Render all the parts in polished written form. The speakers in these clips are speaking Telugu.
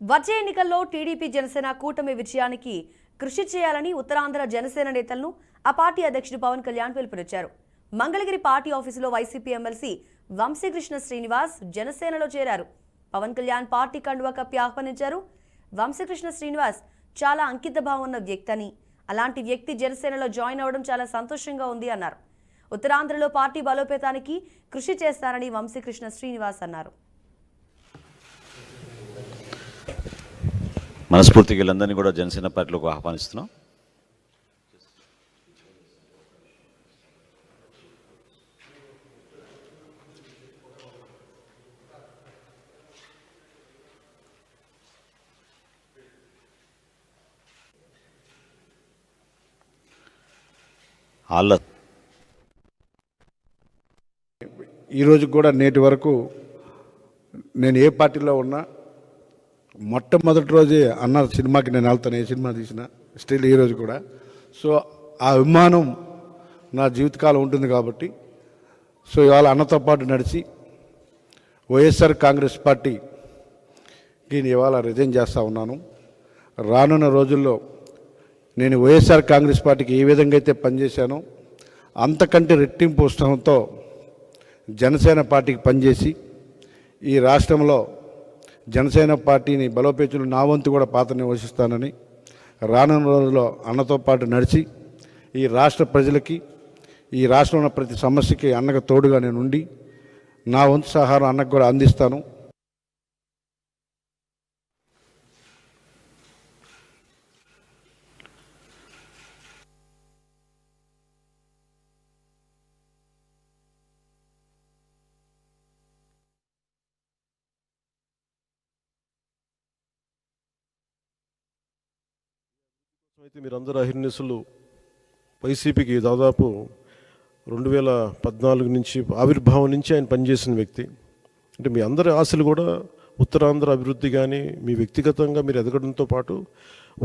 వచ్చే ఎన్నికల్లో టీడీపీ జనసేన కూటమి విజయానికి కృషి చేయాలని ఉత్తరాంధ్ర జనసేన నేతలను ఆ పార్టీ అధ్యక్షుడు పవన్ కళ్యాణ్ పిలుపునిచ్చారు. మంగళగిరి పార్టీ ఆఫీసులో వైసీపీ ఎమ్మెల్సీ వంశీకృష్ణ శ్రీనివాస్ జనసేనలో చేరారు. పవన్ కళ్యాణ్ పార్టీ కండువా కప్పి ఆహ్వానించారు. వంశీకృష్ణ శ్రీనివాస్ చాలా అంకితభావం ఉన్న వ్యక్తి అని, అలాంటి వ్యక్తి జనసేనలో జాయిన్ అవ్వడం చాలా సంతోషంగా ఉంది అన్నారు. ఉత్తరాంధ్రలో పార్టీ బలోపేతానికి కృషి చేస్తారని వంశీకృష్ణ శ్రీనివాస్ అన్నారు. మనస్ఫూర్తిగా వీళ్ళందరినీ కూడా జనసేన పార్టీలోకి ఆహ్వానిస్తున్నాం. ఈరోజు కూడా నేటి వరకు నేను ఏ పార్టీలో ఉన్నా మొట్టమొదటి రోజే అన్న సినిమాకి నేను వెళ్తాను, ఏ సినిమా తీసినా స్టిల్ ఈరోజు కూడా. సో ఆ అభిమానం నా జీవితకాలం ఉంటుంది కాబట్టి సో ఇవాళ అన్నతో పాటు నడిచి వైఎస్ఆర్ కాంగ్రెస్ పార్టీకి ఇవాళ రిజైన్ చేస్తూ ఉన్నాను. రానున్న రోజుల్లో నేను వైఎస్ఆర్ కాంగ్రెస్ పార్టీకి ఏ విధంగా అయితే పనిచేశానో అంతకంటే రెట్టింపు ఉత్సాహంతో జనసేన పార్టీకి పనిచేసి ఈ రాష్ట్రంలో జనసేన పార్టీని బలోపేతులు నా వంతు కూడా పాత్రని పోషిస్తానని, రానున్న రోజుల్లో అన్నతో పాటు నడిచి ఈ రాష్ట్ర ప్రజలకి, ఈ రాష్ట్రంలో ప్రతి సమస్యకి అన్నకు తోడుగా నేను ఉండి నా వంతు సహారం అన్నకు కూడా అందిస్తాను. అయితే మీరందరూ అహిర్నిశలు వైసీపీకి దాదాపు 2014 నుంచి ఆవిర్భావం నుంచి ఆయన పనిచేసిన వ్యక్తి. అంటే మీ అందరి ఆశలు కూడా ఉత్తరాంధ్ర అభివృద్ధి కానీ మీ వ్యక్తిగతంగా మీరు ఎదగడంతో పాటు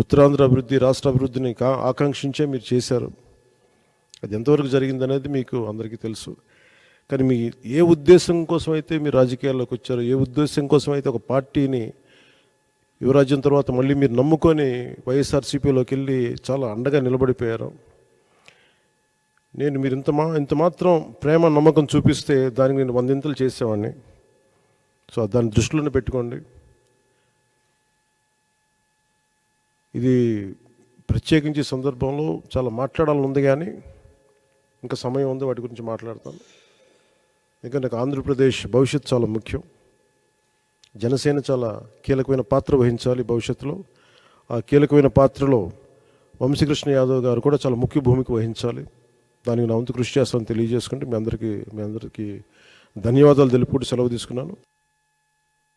ఉత్తరాంధ్ర అభివృద్ధి, రాష్ట్ర అభివృద్ధిని ఆకాంక్షించే మీరు చేశారు. అది ఎంతవరకు జరిగిందనేది మీకు అందరికీ తెలుసు. కానీ మీ ఏ ఉద్దేశం కోసం అయితే మీరు రాజకీయాల్లోకి వచ్చారో, ఏ ఉద్దేశం కోసం అయితే ఒక పార్టీని యువరాజ్యం తర్వాత మళ్ళీ మీరు నమ్ముకొని వైఎస్ఆర్సీపీలోకి వెళ్ళి చాలా అండగా నిలబడిపోయారు. నేను మీరు ఇంత మాత్రం ప్రేమ నమ్మకం చూపిస్తే దానికి నేను 100 ఇంతలు చేసేవాడిని. సో దాన్ని దృష్టిలోనే పెట్టుకోండి. ఇది ప్రత్యేకించి సందర్భంలో చాలా మాట్లాడాలని ఉంది, కానీ ఇంకా సమయం ఉంది, వాటి గురించి మాట్లాడతాను. ఇంకా నాకు ఆంధ్రప్రదేశ్ భవిష్యత్తు చాలా ముఖ్యం. జనసేన చాలా కీలకమైన పాత్ర వహించాలి భవిష్యత్తులో. ఆ కీలకమైన పాత్రలో వంశీకృష్ణ యాదవ్ గారు కూడా చాలా ముఖ్య భూమిక వహించాలి. దానికి నా వంతు కృషి చేస్తానని తెలియజేసుకుంటే మీ అందరికీ ధన్యవాదాలు తెలుపుకుంటూ సెలవు తీసుకున్నాను.